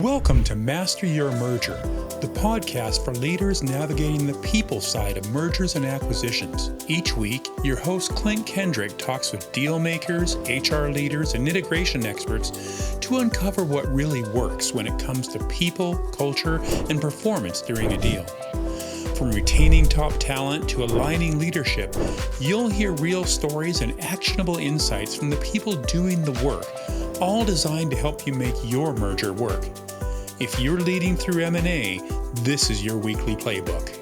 Welcome to Master Your Merger, the podcast for leaders navigating the people side of mergers and acquisitions. Each week, your host Klint Kendrick talks with deal makers, HR leaders, and integration experts to uncover what really works when it comes to people, culture, and performance during a deal. From retaining top talent to aligning leadership, you'll hear real stories and actionable insights from the people doing the work, all designed to help you make your merger work. If you're leading through M&A, this is your weekly playbook.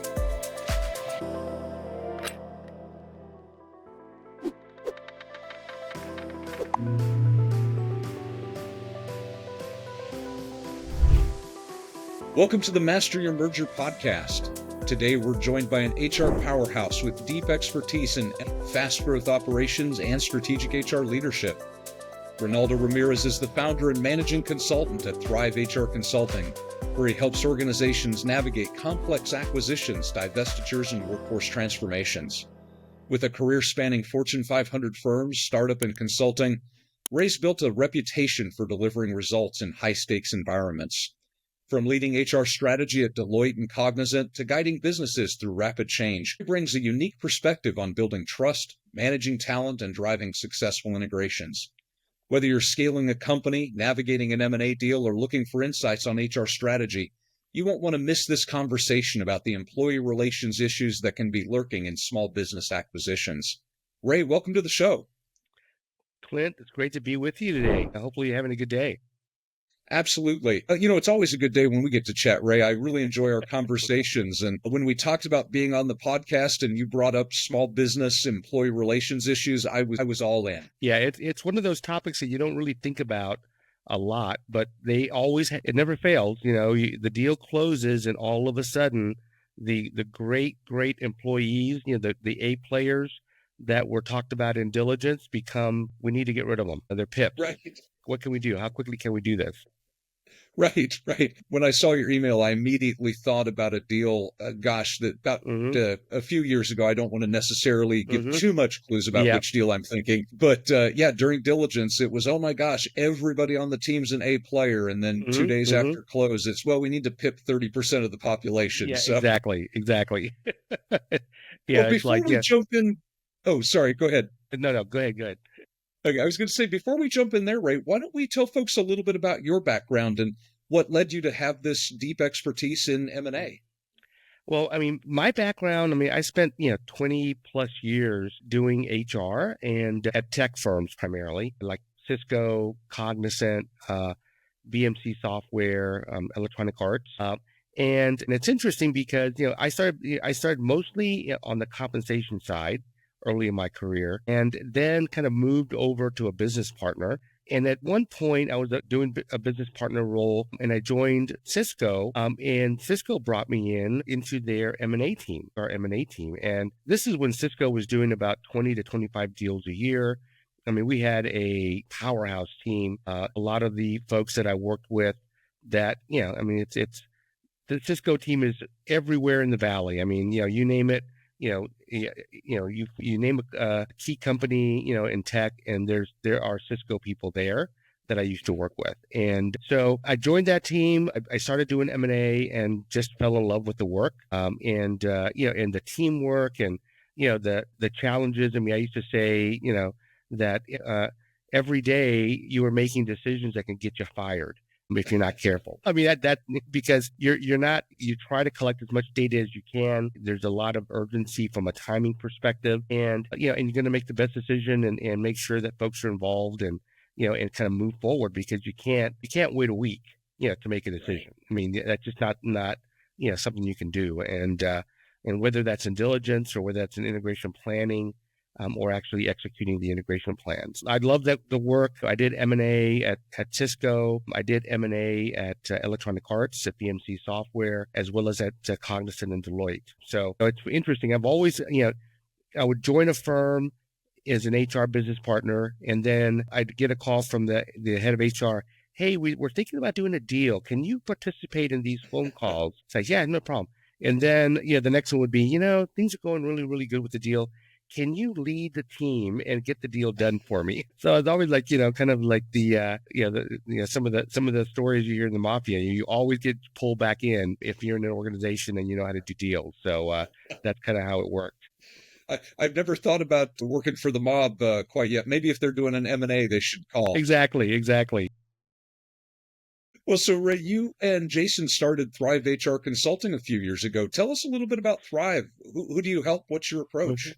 Welcome to the Master Your Merger podcast. Today, we're joined by an HR powerhouse with deep expertise in fast growth operations and strategic HR leadership. Reynaldo Ramirez is the founder and managing consultant at Thrive HR Consulting, where he helps organizations navigate complex acquisitions, divestitures, and workforce transformations. With a career spanning Fortune 500 firms, startup, and consulting, Rey's built a reputation for delivering results in high-stakes environments. From leading HR strategy at Deloitte and Cognizant to guiding businesses through rapid change, he brings a unique perspective on building trust, managing talent, and driving successful integrations. Whether you're scaling a company, navigating an M&A deal, or looking for insights on HR strategy, you won't want to miss this conversation about the employee relations issues that can be lurking in small business acquisitions. Rey, welcome to the show. Klint, it's great to be with you today. Hopefully you're having a good day. Absolutely. It's always a good day when we get to chat, Rey. I really enjoy our conversations. And when we talked about being on the podcast and you brought up small business employee relations issues, I was all in. Yeah, it's one of those topics that you don't really think about a lot, but they always, it never fails. The deal closes and all of a sudden the great employees, the A players that were talked about in diligence we need to get rid of them. They're pips. Right. What can we do? How quickly can we do this? Right. When I saw your email, I immediately thought about a deal, a few years ago. I don't want to necessarily give too much clues about which deal I'm thinking. But during diligence, it was, oh my gosh, everybody on the team's an A player. And then 2 days after close, it's, we need to pip 30% of the population. Yeah, so. Exactly. Well, before we jump in, oh, sorry, go ahead. No, go ahead. Okay, I was going to say, before we jump in there, Rey, why don't we tell folks a little bit about your background and what led you to have this deep expertise in M&A? Well, my background, I spent, 20 plus years doing HR and at tech firms primarily, like Cisco, Cognizant, BMC Software, Electronic Arts. And it's interesting because, I started mostly on the compensation side early in my career, and then kind of moved over to a business partner. And at one point, I was doing a business partner role, and I joined Cisco, and Cisco brought me into their M&A team, our M&A team. And this is when Cisco was doing about 20 to 25 deals a year. We had a powerhouse team. A lot of the folks that I worked with that, it's the Cisco team is everywhere in the Valley. You name it. You name a key company, in tech, and there are Cisco people there that I used to work with. And so I joined that team. I started doing M&A and just fell in love with the work, and the teamwork and, the challenges. I used to say, that every day you were making decisions that can get you fired if you're not careful. That because you try to collect as much data as you can. There's a lot of urgency from a timing perspective, and and you're going to make the best decision and make sure that folks are involved and and kind of move forward, because you can't wait a week to make a decision. That's just not something you can do. And whether that's in diligence or whether that's in integration planning, or actually executing the integration plans. I love the work. I did M&A at Cisco. I did M&A at Electronic Arts at BMC Software, as well as at Cognizant and Deloitte. So it's interesting. I've always, I would join a firm as an HR business partner, and then I'd get a call from the head of HR. Hey, we're thinking about doing a deal. Can you participate in these phone calls? Say, yeah, no problem. And then, the next one would be, things are going really, really good with the deal. can you lead the team and get the deal done for me? So it's always like, kind of like some of the stories you hear in the mafia, you always get pulled back in if you're in an organization and you know how to do deals. So that's kind of how it worked. I've never thought about working for the mob quite yet. Maybe if they're doing an M&A, they should call. Exactly. Well, so Ray, you and Jason started Thrive HR Consulting a few years ago. Tell us a little bit about Thrive. Who do you help? What's your approach?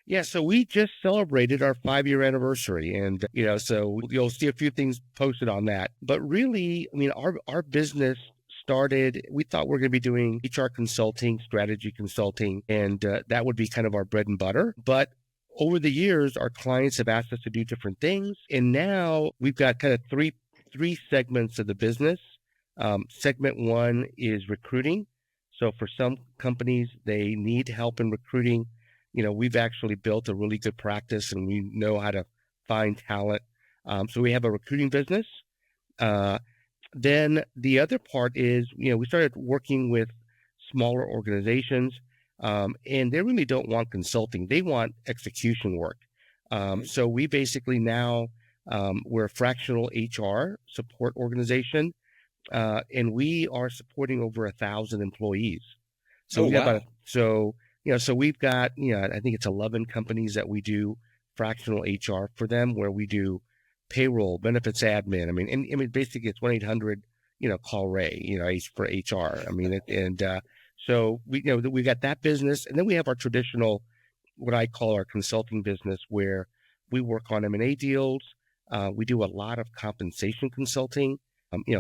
Yeah, so we just celebrated our 5-year anniversary, and so you'll see a few things posted on that. But really, I mean, our business started. We thought we were going to be doing HR consulting, strategy consulting, and that would be kind of our bread and butter. But over the years, our clients have asked us to do different things, and now we've got kind of three segments of the business. Segment one is recruiting. So for some companies, they need help in recruiting. We've actually built a really good practice and we know how to find talent. So we have a recruiting business. Then the other part is, we started working with smaller organizations and they really don't want consulting. They want execution work. So we basically now, we're a fractional HR support organization, and we are supporting over 1,000 employees. So so we've got, I think it's 11 companies that we do fractional HR for them, where we do payroll, benefits admin. I mean, basically it's 1-800, call Ray, for HR. I mean, so we got that business, and then we have our traditional, what I call our consulting business, where we work on M&A deals. We do a lot of compensation consulting,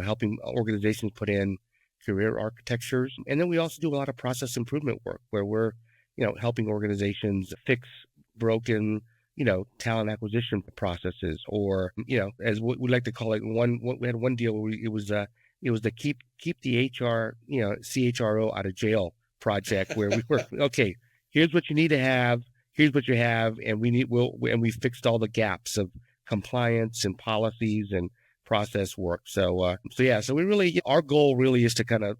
helping organizations put in career architectures. And then we also do a lot of process improvement work where we're, helping organizations fix broken, talent acquisition processes, or, as we like to call it, we had one deal where it was the keep the HR, CHRO out of jail project, where we were, okay, here's what you need to have, here's what you have, and we fixed all the gaps of compliance and policies and process work. So we really, our goal really is to kind of,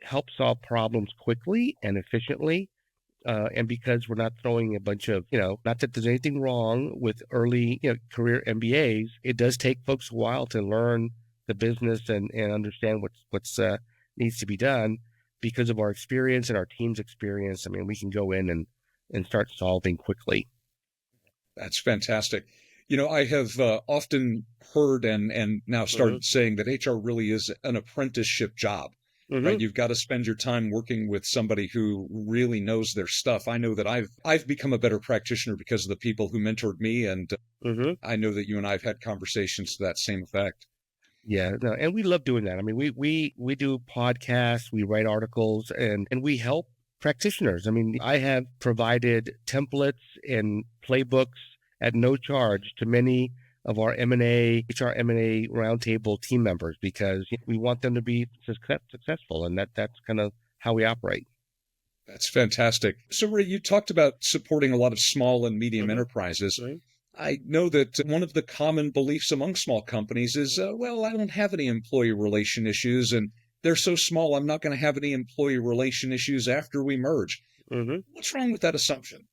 help solve problems quickly and efficiently. And because we're not throwing a bunch of, not that there's anything wrong with early, career MBAs, it does take folks a while to learn the business and understand what's needs to be done. Because of our experience and our team's experience, I mean, we can go in and start solving quickly. That's fantastic. I have often heard and now started saying that HR really is an apprenticeship job, right? You've got to spend your time working with somebody who really knows their stuff. I know that I've become a better practitioner because of the people who mentored me, and I know that you and I have had conversations to that same effect. Yeah, no, and we love doing that. I mean, we do podcasts, we write articles, and we help practitioners. I mean, I have provided templates and playbooks at no charge to many of our HR M&A roundtable team members, because we want them to be successful, and that's kind of how we operate. That's fantastic. So, Ray, you talked about supporting a lot of small and medium enterprises. Right. I know that one of the common beliefs among small companies is, I don't have any employee relation issues, and they're so small, I'm not going to have any employee relation issues after we merge. What's wrong with that assumption?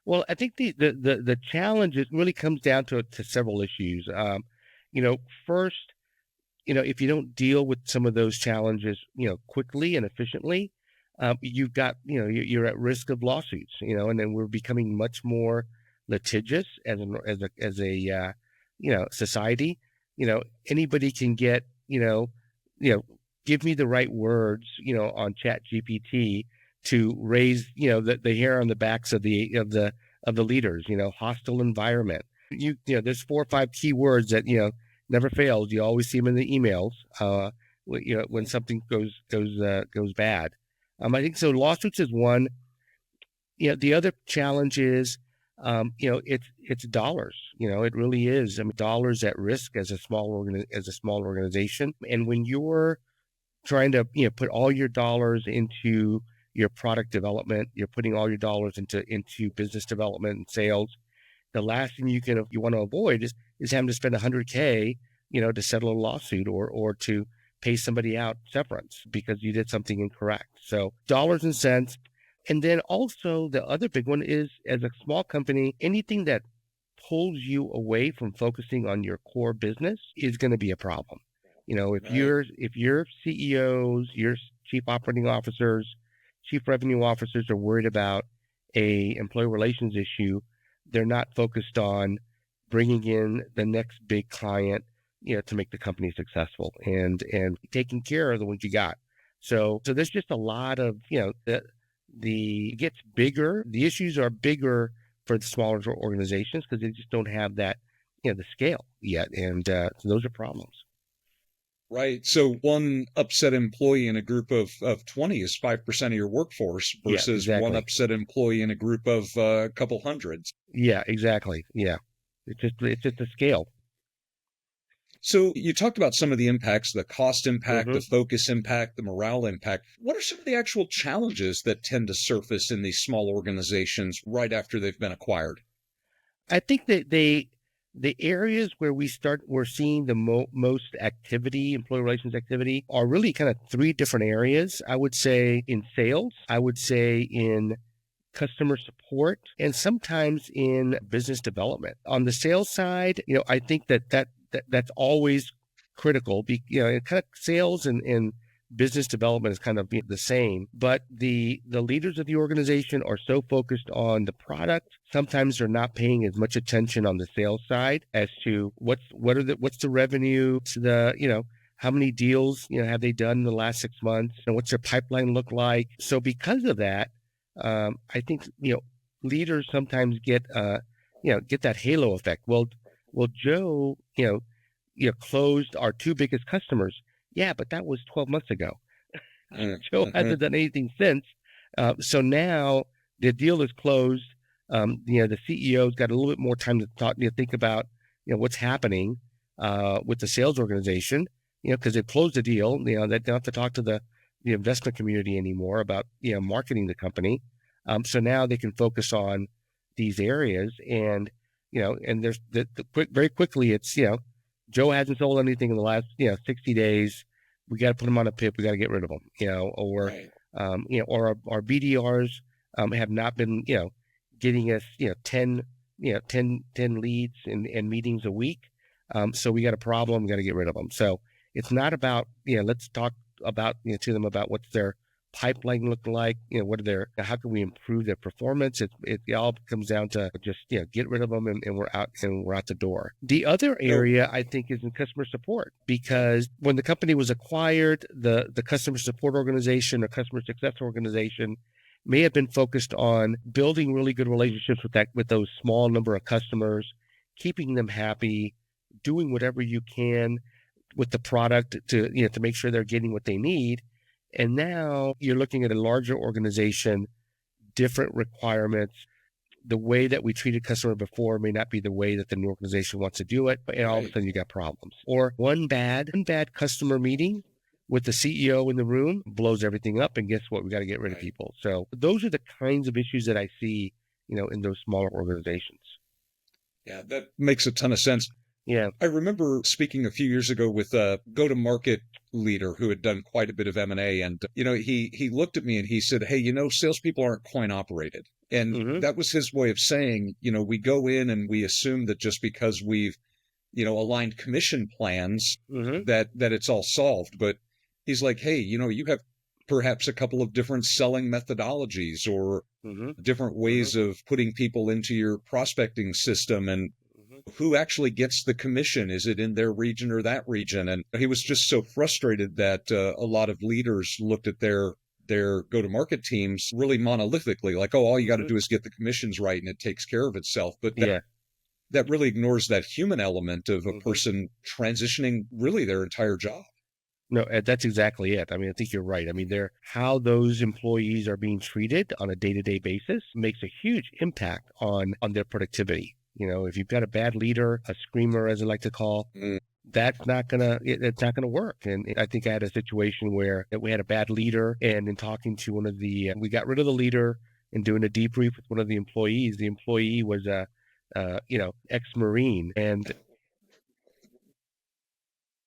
Well, I think the challenge really comes down to several issues. First, if you don't deal with some of those challenges, quickly and efficiently, you've got, you're at risk of lawsuits, and then we're becoming much more litigious as a society. Anybody can get, give me the right words, on Chat GPT to raise, the hair on the backs of the leaders, hostile environment. There's 4 or 5 key words that, never fails. You always see them in the emails, when something goes bad. I think so. Lawsuits is one. The other challenge is, it's dollars. It really is. I mean, dollars at risk as a small organization. And when you're trying to, put all your dollars into your product development, you're putting all your dollars into business development and sales, the last thing you want to avoid is having to spend $100K, to settle a lawsuit or to pay somebody out severance because you did something incorrect. So dollars and cents. And then also the other big one is, as a small company, anything that pulls you away from focusing on your core business is going to be a problem. If Right. your CEOs, your chief operating officers, chief revenue officers are worried about a employee relations issue, they're not focused on bringing in the next big client, to make the company successful, and taking care of the ones you got. So there's just a lot of, the it gets bigger. The issues are bigger for the smaller organizations because they just don't have that, the scale yet, and so those are problems. Right. So one upset employee in a group of 20 is 5% of your workforce Yeah, versus one exactly. upset employee in a group of a couple hundreds. Yeah, exactly. Yeah, it's just a scale. So you talked about some of the impacts, the cost impact, the Hmm. focus impact, the morale impact. What are some of the actual challenges that tend to surface in these small organizations right after they've been acquired? I think that the areas where we're seeing the most activity, employee relations activity, are really kind of three different areas. I would say in sales, I would say in customer support, and sometimes in business development. On the sales side, I think that's always critical. Kind of sales and business development is kind of the same, but the leaders of the organization are so focused on the product, sometimes they're not paying as much attention on the sales side as to what's the revenue, to the how many deals have they done in the last 6 months, and what's their pipeline look like. So because of that, I think leaders sometimes get that halo effect. Well, Joe, closed our two biggest customers. Yeah, but that was 12 months ago. Joe hasn't done anything since. So now the deal is closed. The CEO's got a little bit more time to talk, think about, what's happening with the sales organization, because they've closed the deal. They don't have to talk to the investment community anymore about, marketing the company. So now they can focus on these areas, and there's very quickly it's, Joe hasn't sold anything in the last, 60 days. We got to put him on a PIP. We got to get rid of him, Right. or our BDRs have not been, getting us, 10 leads and meetings a week. So we got a problem. We got to get rid of them. So it's not about, let's talk about, to them about what's their pipeline look like, how can we improve their performance. It all comes down to just, get rid of them, and we're out the door. The other So, area I think is in customer support, yeah. because when the company was acquired, the customer support organization or customer success organization may have been focused on building really good relationships with those small number of customers, keeping them happy, doing whatever you can with the product to make sure they're getting what they need. And now you're looking at a larger organization, different requirements. The way that we treated customer before may not be the way that the new organization wants to do it, and all of a Right. sudden you got problems. Or one bad customer meeting with the CEO in the room blows everything up, and guess what? We got to get rid of Right. people. So those are the kinds of issues that I see, in those smaller organizations. Yeah, that makes a ton of sense. Yeah. I remember speaking a few years ago with a go-to-market leader who had done quite a bit of M&A, and he looked at me and he said, "Hey, salespeople aren't coin operated." And Mm-hmm. that was his way of saying, we go in and we assume that just because we've, aligned commission plans Mm-hmm. that it's all solved. But he's like, "Hey, you have perhaps a couple of different selling methodologies or Mm-hmm. different Mm-hmm. ways of putting people into your prospecting system, and Mm-hmm. who actually gets the commission? Is it in their region or that region?" And he was just so frustrated that a lot of leaders looked at their go-to-market teams really monolithically, like, "Oh, all you got to Mm-hmm. do is get the commissions right and it takes care of itself." But Yeah. that really ignores that human element of a Mm-hmm. person transitioning really their entire job. No, that's exactly it. I mean, I think you're right. I mean, how those employees are being treated on a day-to-day basis makes a huge impact on their productivity. If you've got a bad leader, a screamer, as I like to call, Mm. it's not gonna work. And I think I had a situation where we had a bad leader, and in talking to we got rid of the leader and doing a debrief with one of the employees. The employee was a, ex-Marine, and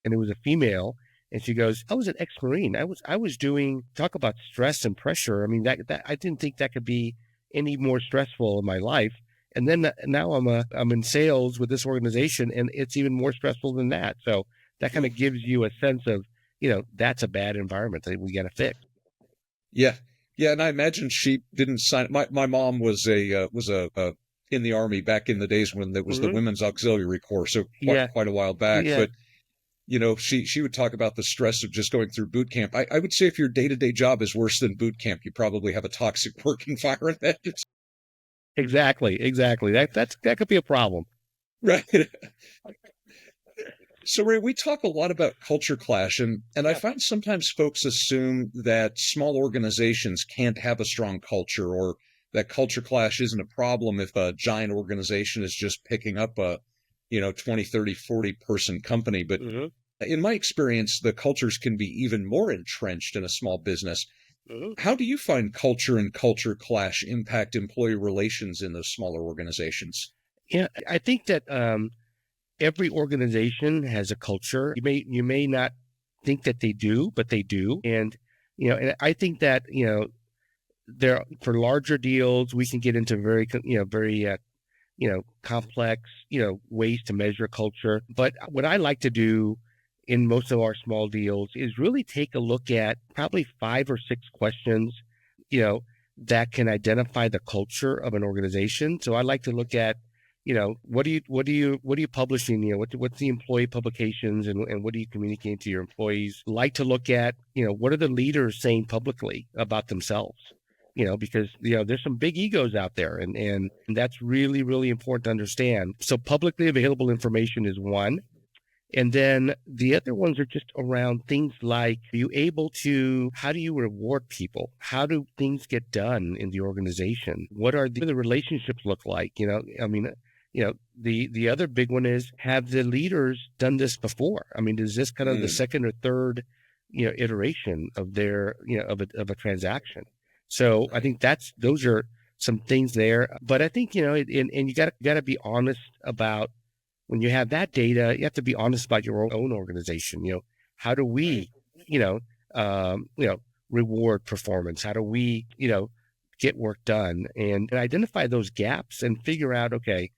it was a female, And she goes, I was an ex-Marine. I was doing, talk about stress and pressure. I mean, that I didn't think that could be any more stressful in my life. And then now I'm in sales with this organization, and it's even more stressful than that. So that kind of gives you a sense of, that's a bad environment that we got to fix. Yeah. Yeah. And I imagine she didn't sign. My mom was in the Army back in the days when there was the Women's Auxiliary Corps. So quite a while back. Yeah. But, she would talk about the stress of just going through boot camp. I would say if your day-to-day job is worse than boot camp, you probably have a toxic work environment. Exactly. That could be a problem. Right. So, Ray, we talk a lot about culture clash, and I find sometimes folks assume that small organizations can't have a strong culture, or that culture clash isn't a problem if a giant organization is just picking up a, 20, 30, 40 person company. But in my experience, the cultures can be even more entrenched in a small business. How do you find culture and culture clash impact employee relations in those smaller organizations? Yeah, I think that every organization has a culture. You may not think that they do, but they do. And and I think that there, for larger deals, we can get into very complex ways to measure culture. But what I like to do in most of our small deals is really take a look at probably 5 or 6 questions that can identify the culture of an organization. So I like to look at what are you publishing? What's the employee publications, and what are you communicating to your employees? Like to look at, what are the leaders saying publicly about themselves? Because there's some big egos out there, and that's really, really important to understand. So publicly available information is one. And then the other ones are just around things like, how do you reward people? How do things get done in the organization? What do the relationships look like? The other big one is, have the leaders done this before? I mean, is this kind of the second or third, iteration of their, of a transaction? So I think those are some things there. But I think, and you got to be honest about, when you have that data, you have to be honest about your own organization. How do we, reward performance? How do we, get work done, and identify those gaps and figure out, okay,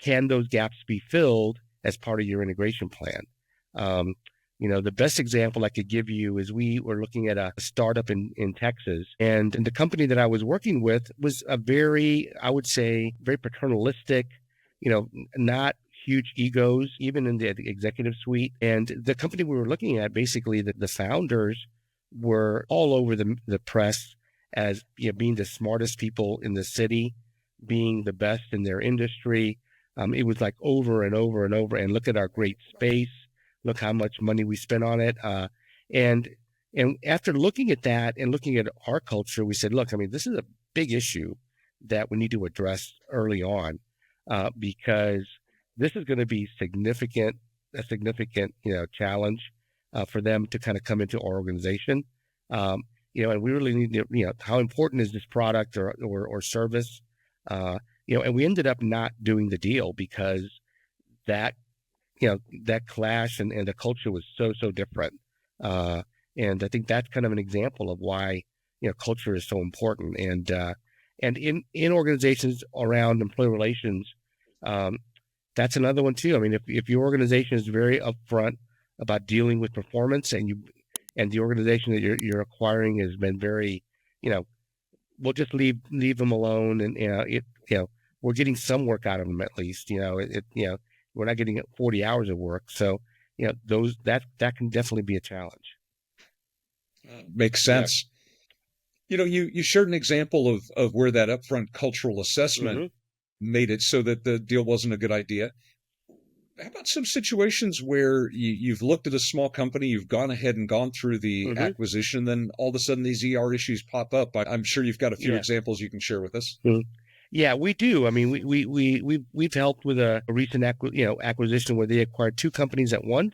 can those gaps be filled as part of your integration plan? The best example I could give you is, we were looking at a startup in Texas, and the company that I was working with was a very paternalistic, not huge egos, even in the executive suite. And the company we were looking at, basically, the founders were all over the press as being the smartest people in the city, being the best in their industry. It was like over and over and over. And look at our great space. Look how much money we spent on it. And after looking at that and looking at our culture, we said, look, I mean, this is a big issue that we need to address early on, because this is going to be a significant challenge for them to kind of come into our organization. And we really need to, how important is this product or service? And we ended up not doing the deal because that clash and the culture was so different. And I think that's kind of an example of why, culture is so important. And in organizations around employee relations, that's another one too. I mean, if your organization is very upfront about dealing with performance, and the organization that you're acquiring has been very, we'll just leave them alone, and we're getting some work out of them at least. We're not getting 40 hours of work, so that can definitely be a challenge. Makes sense. Yeah. You shared an example of where that upfront cultural assessment made it so that the deal wasn't a good idea. How about some situations where you've looked at a small company, you've gone ahead and gone through the acquisition, then all of a sudden these ER issues pop up? I'm sure you've got a few examples you can share with us. Yeah, we do. I mean, we've helped with a recent acquisition where they acquired 2 companies at once.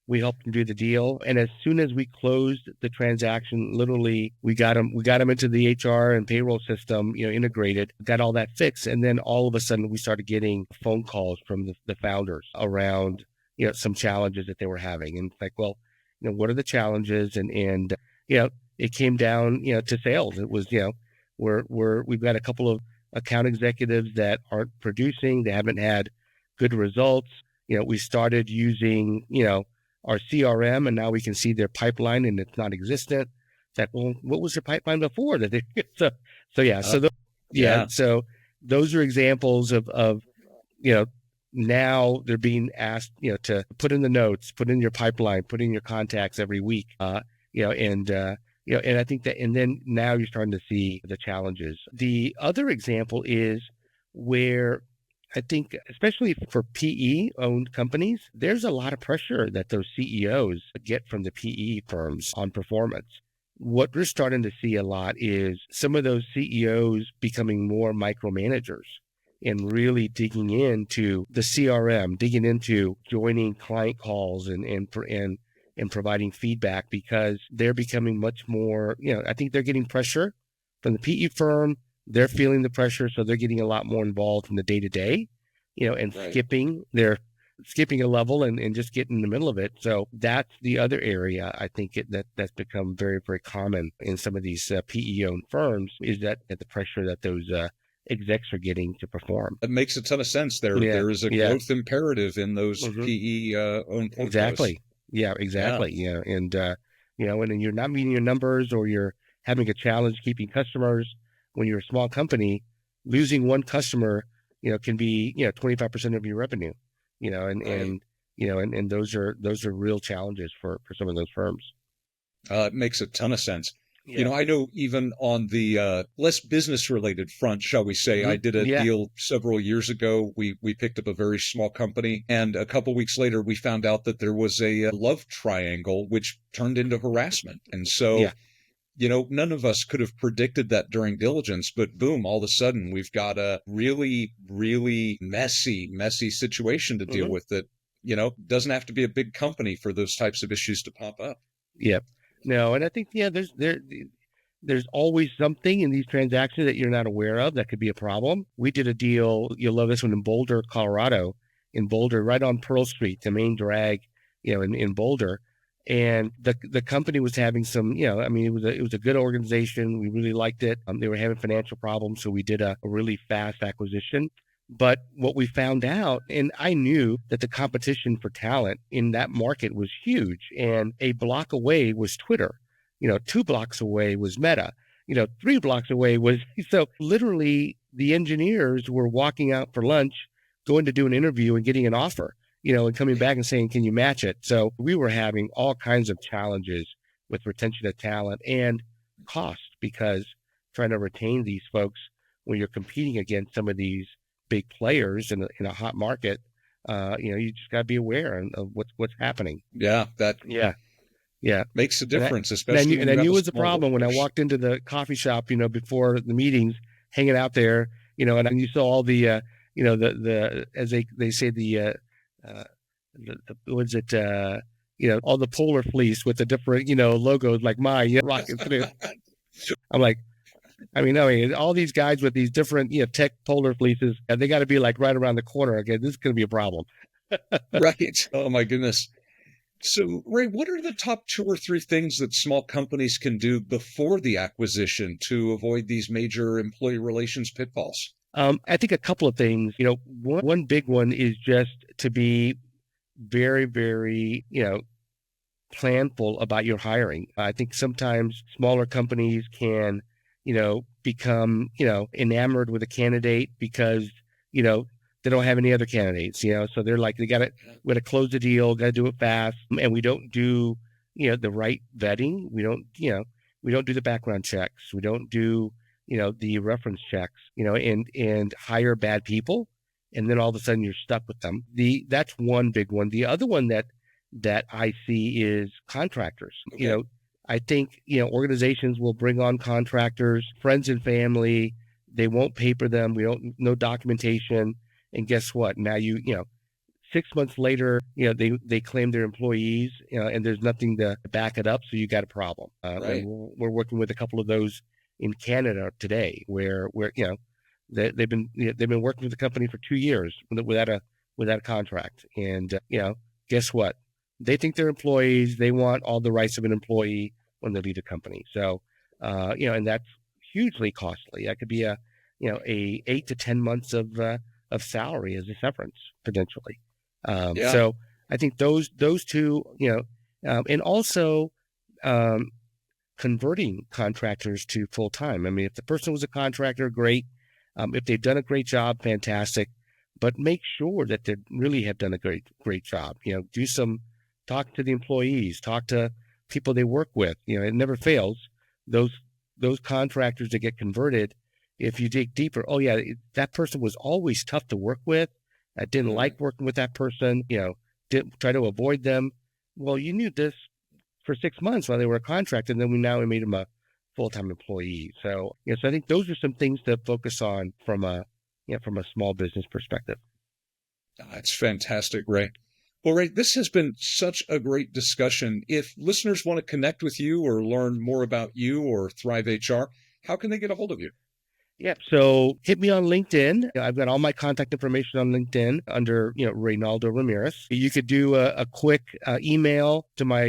We helped them do the deal, and as soon as we closed the transaction, literally we got them into the HR and payroll system, integrated, got all that fixed, and then all of a sudden we started getting phone calls from the founders around some challenges that they were having, and like, well, what are the challenges? And it came down, to sales. It was, we've got a couple of account executives that aren't producing. They haven't had good results. We started using, our CRM, and now we can see their pipeline and it's not existent. It's like, well, what was their pipeline before? So those are examples of now they're being asked, to put in the notes, put in your pipeline, put in your contacts every week, and I think that, and then now you're starting to see the challenges. The other example is where I think, especially for PE-owned companies, there's a lot of pressure that those CEOs get from the PE firms on performance. What we're starting to see a lot is some of those CEOs becoming more micromanagers and really digging into the CRM, digging into joining client calls and providing feedback, because they're becoming much more, I think they're getting pressure from the PE firm. They're feeling the pressure, so they're getting a lot more involved in the day-to-day, and right. skipping a level and just getting in the middle of it. So that's the other area I think that's become very, very common in some of these PE-owned firms, is that the pressure that those execs are getting to perform. It makes a ton of sense there. Yeah. There is a growth imperative in those PE-owned portfolios. Exactly. Yeah, exactly. Yeah. And, when you're not meeting your numbers or you're having a challenge keeping customers, when you're a small company, losing one customer, can be, 25% of your revenue, right. and those are real challenges for some of those firms. It makes a ton of sense. Yeah. I know even on the less business related front, shall we say, I did a deal several years ago. We picked up a very small company, and a couple weeks later, we found out that there was a love triangle, which turned into harassment. And so, none of us could have predicted that during diligence, but boom, all of a sudden we've got a really, really messy situation to deal with that, doesn't have to be a big company for those types of issues to pop up. Yep. No, and I think, there's always something in these transactions that you're not aware of that could be a problem. We did a deal, you'll love this one, in Boulder, Colorado, right on Pearl Street, the main drag, in Boulder. And the company was having some, it was a good organization. We really liked it. They were having financial problems, so we did a really fast acquisition. But what we found out, and I knew that the competition for talent in that market was huge, and a block away was Twitter, 2 blocks away was Meta, 3 blocks away was, so literally the engineers were walking out for lunch, going to do an interview and getting an offer, and coming back and saying, can you match it? So we were having all kinds of challenges with retention of talent and cost, because trying to retain these folks when you're competing against some of these big players in a hot market, you just got to be aware of what's happening. Yeah, makes a difference, especially. And I knew it was a problem when I walked into the coffee shop, before the meetings, hanging out there, and you saw all the, the as they say what's it, all the polar fleece with the different, logos like my rocket through. I'm like, all these guys with these different, tech polar fleeces, they got to be like right around the corner. Okay, this is going to be a problem. Right. Oh my goodness. So, Ray, what are the top 2 or 3 things that small companies can do before the acquisition to avoid these major employee relations pitfalls? I think a couple of things. One big one is just to be very, very, planful about your hiring. I think sometimes smaller companies can become, enamored with a candidate because, they don't have any other candidates, so they're like, we got to close the deal, got to do it fast. And we don't do, the right vetting. We don't do the background checks. We don't do, the reference checks, and hire bad people. And then all of a sudden you're stuck with them. That's one big one. The other one that I see is contractors. Okay. I think, organizations will bring on contractors, friends and family. They won't paper them. No documentation. And guess what? Now 6 months later, they claim they're employees, and there's nothing to back it up. So you got a problem. Right. We're working with a couple of those in Canada today, where they've been working with the company for 2 years without a contract. And guess what? they think they're employees. They want all the rights of an employee when they leave the company. So, and that's hugely costly. That could be a 8 to 10 months of salary as a severance potentially. Yeah. So I think those two, and also converting contractors to full time. I mean, if the person was a contractor, great. If they've done a great job, fantastic. But make sure that they really have done a great job. Talk to the employees, talk to people they work with. It never fails. Those contractors that get converted, if you dig deeper, oh yeah, that person was always tough to work with. I didn't like working with that person. Didn't try to avoid them. Well, you knew this for 6 months while they were a contractor, and then we made them a full-time employee. So, so I think those are some things to focus on from a small business perspective. That's fantastic, Ray. Well, Ray, this has been such a great discussion. If listeners want to connect with you or learn more about you or Thrive HR, how can they get a hold of you? Yeah, so hit me on LinkedIn. I've got all my contact information on LinkedIn under, Reynaldo Ramirez. You could do a quick email to my,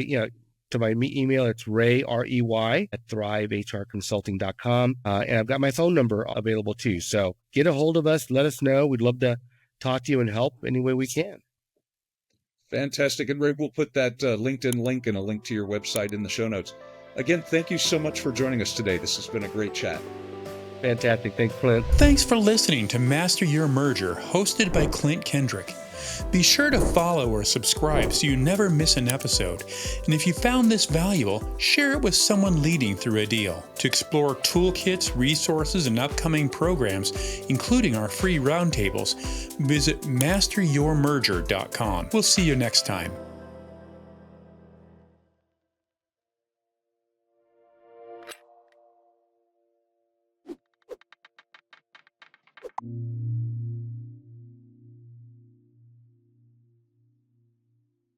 email. It's Ray, REY, at thrivehrconsulting.com. And I've got my phone number available too. So get a hold of us. Let us know. We'd love to talk to you and help any way we can. Fantastic. And Ray, we'll put that LinkedIn link and a link to your website in the show notes. Again, thank you so much for joining us today. This has been a great chat. Fantastic. Thanks, Klint. Thanks for listening to Master Your Merger, hosted by Klint Kendrick. Be sure to follow or subscribe so you never miss an episode. And if you found this valuable, share it with someone leading through a deal. To explore toolkits, resources, and upcoming programs, including our free roundtables, visit masteryourmerger.com. We'll see you next time.